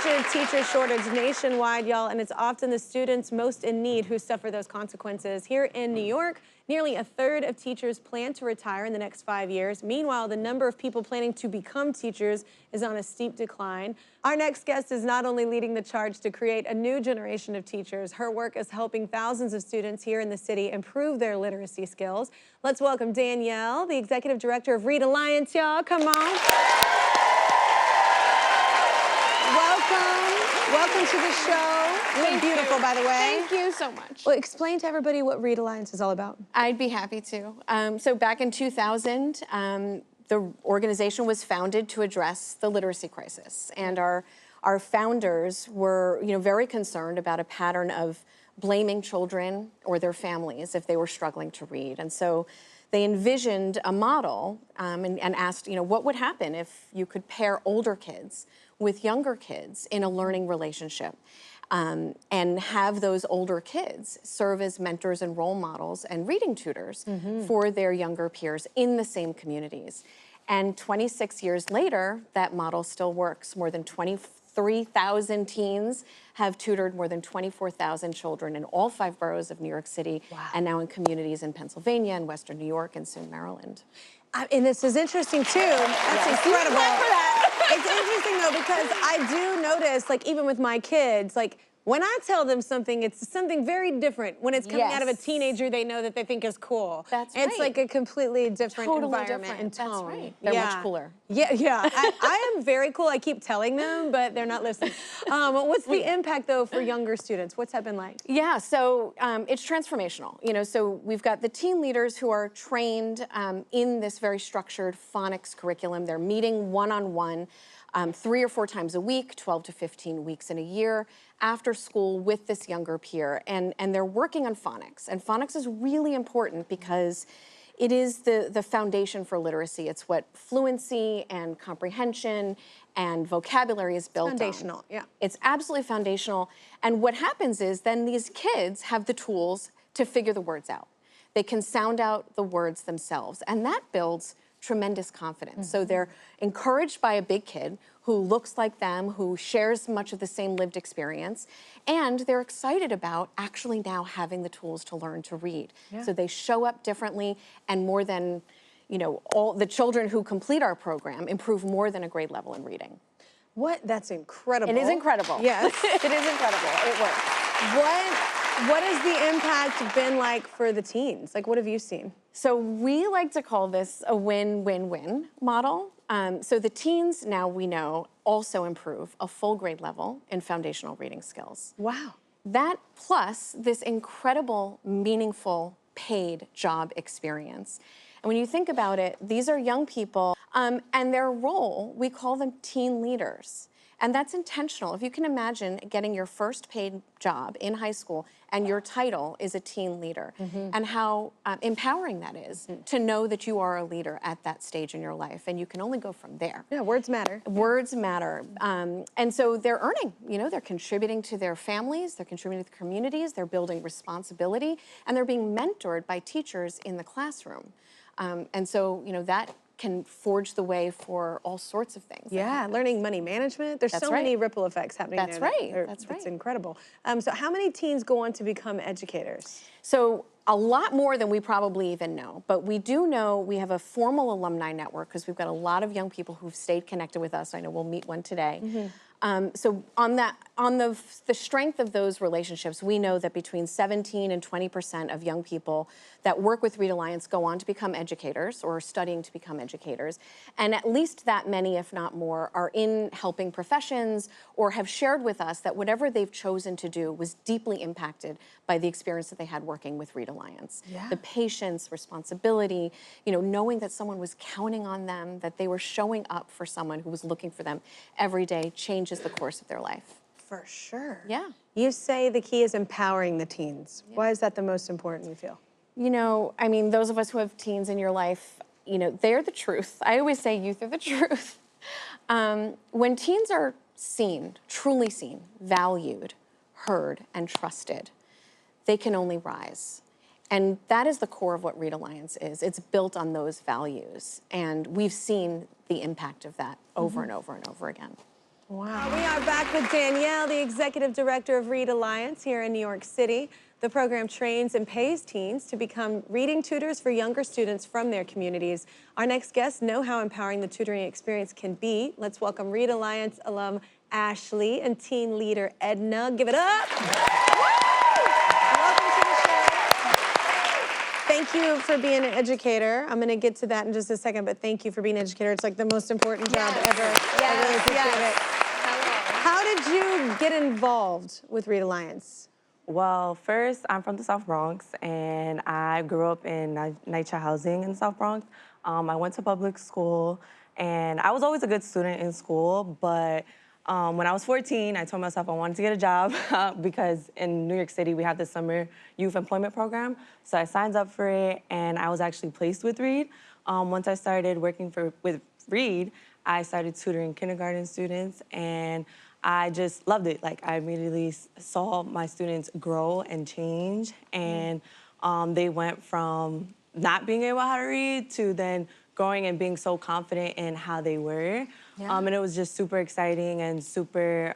major teacher shortage nationwide, y'all, and it's often the students most in need who suffer those consequences. Here in New York, nearly a third of teachers plan to retire in the next 5 years. Meanwhile, the number of people planning to become teachers is on a steep decline. Our next guest is not only leading the charge to create a new generation of teachers, her work is helping thousands of students here in the city improve their literacy skills. Let's welcome Danielle, the executive director of Read Alliance, y'all. Come on. Welcome to the show. You look beautiful, by the way. Thank you so much. Well, explain to everybody what Read Alliance is all about. I'd be happy to. So back in 2000, the organization was founded to address the literacy crisis, and our founders were, very concerned about a pattern of blaming children or their families if they were struggling to read, and so they envisioned a model and asked, what would happen if you could pair older kids with younger kids in a learning relationship and have those older kids serve as mentors and role models and reading tutors for their younger peers in the same communities. And 26 years later, that model still works. More than 23,000 teens have tutored more than 24,000 children in all 5 boroughs of New York City, and now in communities in Pennsylvania and Western New York and soon Maryland. And this is interesting too. That's incredible. It's interesting though, because I do notice, even with my kids, when I tell them something, it's something very different. When it's coming out of a teenager they know that they think is cool. That's right. It's like a completely different environment different. and tone. That's right. They're much cooler. Yeah. I am very cool. I keep telling them, but they're not listening. What's the impact though for younger students? What's that been like? Yeah, so it's transformational. So we've got the teen leaders who are trained in this very structured phonics curriculum. They're meeting one-on-one 3 or 4 times a week, 12 to 15 weeks in a year, after school with this younger peer, and they're working on phonics. And phonics is really important because it is the foundation for literacy. It's what fluency and comprehension and vocabulary is built on. Foundational, yeah. It's absolutely foundational. And what happens is then these kids have the tools to figure the words out. They can sound out the words themselves, and that builds tremendous confidence. So they're encouraged by a big kid who looks like them, who shares much of the same lived experience, and they're excited about actually now having the tools to learn to read. Yeah. So they show up differently, and more than, all the children who complete our program improve more than a grade level in reading. That's incredible. It is incredible. Yes. It is incredible. It works. What has the impact been like for the teens? What have you seen? So we like to call this a win-win-win model. So the teens, now we know, also improve a full grade level in foundational reading skills. Wow. That plus this incredible, meaningful, paid job experience. And when you think about it, these are young people, and their role, we call them teen leaders. And that's intentional. If you can imagine getting your first paid job in high school and your title is a teen leader, and how empowering that is to know that you are a leader at that stage in your life, and you can only go from there. Yeah, words matter. Words matter. And so they're earning, they're contributing to their families, they're contributing to the communities, they're building responsibility, and they're being mentored by teachers in the classroom. And so, that can forge the way for all sorts of things. Yeah, learning money management. There's so many ripple effects happening there. That's right. It's incredible. So how many teens go on to become educators? So a lot more than we probably even know, but we do know we have a formal alumni network because we've got a lot of young people who've stayed connected with us. I know we'll meet one today. So on the strength of those relationships, we know that between 17 and 20% of young people that work with Read Alliance go on to become educators or are studying to become educators. And at least that many, if not more, are in helping professions or have shared with us that whatever they've chosen to do was deeply impacted by the experience that they had working with Read Alliance. Yeah. The patience, responsibility, knowing that someone was counting on them, that they were showing up for someone who was looking for them every day changes the course of their life. For sure. Yeah. You say the key is empowering the teens. Yeah. Why is that the most important, you feel? Those of us who have teens in your life, they're the truth. I always say youth are the truth. When teens are seen, truly seen, valued, heard, and trusted, they can only rise. And that is the core of what Read Alliance is. It's built on those values. And we've seen the impact of that over and over and over again. Wow. We are back with Danielle, the Executive Director of Read Alliance here in New York City. The program trains and pays teens to become reading tutors for younger students from their communities. Our next guests know how empowering the tutoring experience can be. Let's welcome Read Alliance alum Ashley and teen leader Edna. Give it up. Welcome to the show. Thank you for being an educator. I'm going to get to that in just a second, but thank you for being an educator. It's like the most important job ever. I really appreciate it. How did you get involved with Read Alliance? Well, first, I'm from the South Bronx, and I grew up in NYCHA housing in the South Bronx. I went to public school, and I was always a good student in school, but when I was 14, I told myself I wanted to get a job because in New York City, we have this summer youth employment program. So I signed up for it, and I was actually placed with Read. Once I started working with Read, I started tutoring kindergarten students, and I just loved it. Like, I immediately saw my students grow and change, and they went from not being able to read to then growing and being so confident in how they were. And it was just super exciting and super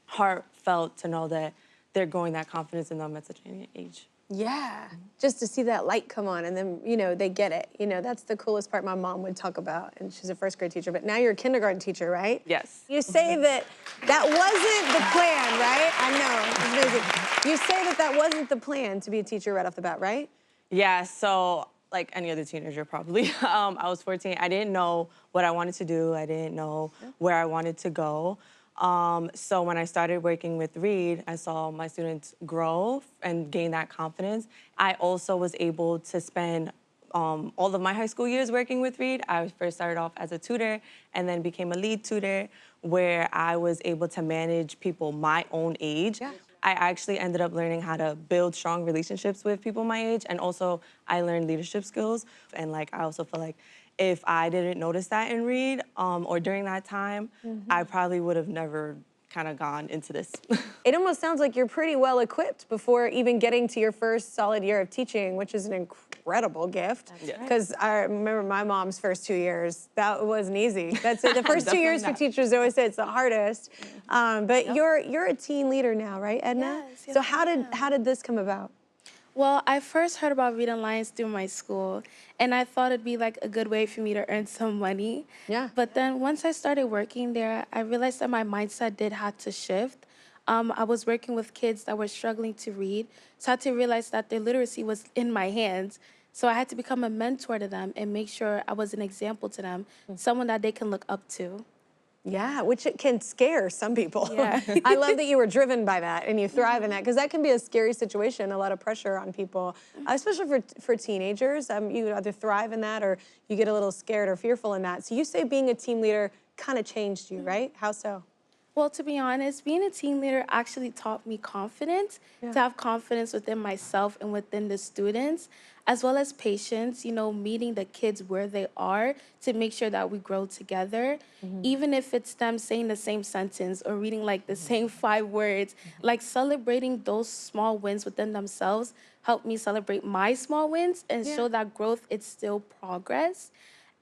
heartfelt to know that they're growing that confidence in them at such a young age. Yeah, just to see that light come on and then, you know, they get it. You know, that's the coolest part my mom would talk about, and she's a first grade teacher, but now you're a kindergarten teacher, right? Yes. You say that wasn't the plan, right? I know, it's amazing. You say that wasn't the plan to be a teacher right off the bat, right? Yeah, so like any other teenager probably, I was 14. I didn't know what I wanted to do. I didn't know where I wanted to go. So when I started working with Read, I saw my students grow and gain that confidence. I also was able to spend all of my high school years working with Read. I first started off as a tutor and then became a lead tutor, where I was able to manage people my own age. Yeah. I actually ended up learning how to build strong relationships with people my age, and also I learned leadership skills. And like, I also feel like if I didn't notice that in Read or during that time, I probably would have never kind of gone into this. It almost sounds like you're pretty well equipped before even getting to your first solid year of teaching, which is an incredible gift. Because I remember my mom's first 2 years, that wasn't easy. That's it. The first 2 years for teachers, they always say it's the hardest. But you're a teen leader now, right, Edna? Yes, so how did this come about? Well, I first heard about Read Alliance through my school, and I thought it'd be like a good way for me to earn some money. Yeah. But then once I started working there, I realized that my mindset did have to shift. I was working with kids that were struggling to read, so I had to realize that their literacy was in my hands. So I had to become a mentor to them and make sure I was an example to them, someone that they can look up to. Yeah, which it can scare some people. Yeah. I love that you were driven by that and you thrive in that, because that can be a scary situation, a lot of pressure on people, especially for teenagers. You either thrive in that or you get a little scared or fearful in that. So you say being a team leader kind of changed you, right? How so? Well, to be honest, being a team leader actually taught me confidence, to have confidence within myself and within the students, as well as patience, you know, meeting the kids where they are to make sure that we grow together. Even if it's them saying the same sentence or reading like the same 5 words, like celebrating those small wins within themselves helped me celebrate my small wins and show that growth, it's still progress.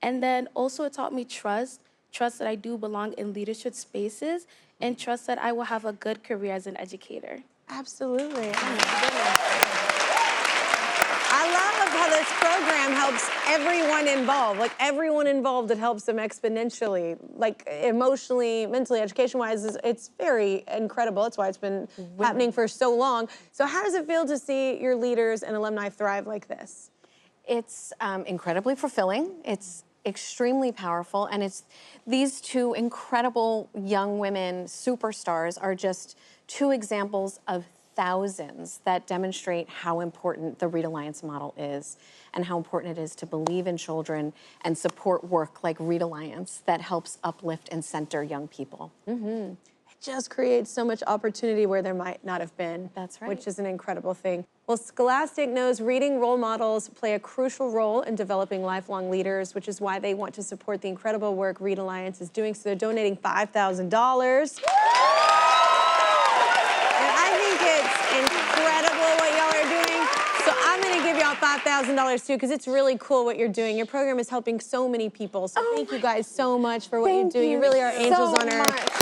And then also it taught me trust that I do belong in leadership spaces, and trust that I will have a good career as an educator. Absolutely. Oh my goodness. I love how this program helps everyone involved. Like, everyone involved, it helps them exponentially. Like, emotionally, mentally, education-wise, it's very incredible. That's why it's been happening for so long. So how does it feel to see your leaders and alumni thrive like this? It's incredibly fulfilling. It's extremely powerful, and it's these two incredible young women superstars are just 2 examples of thousands that demonstrate how important the Read Alliance model is and how important it is to believe in children and support work like Read Alliance that helps uplift and center young people. It just creates so much opportunity where there might not have been. That's right. Which is an incredible thing. Well, Scholastic knows reading role models play a crucial role in developing lifelong leaders, which is why they want to support the incredible work Read Alliance is doing. So they're donating $5,000. I think it's incredible what y'all are doing. So I'm gonna give y'all $5,000 too, because it's really cool what you're doing. Your program is helping so many people. So thank you guys so much for what you're doing. You really are angels on earth.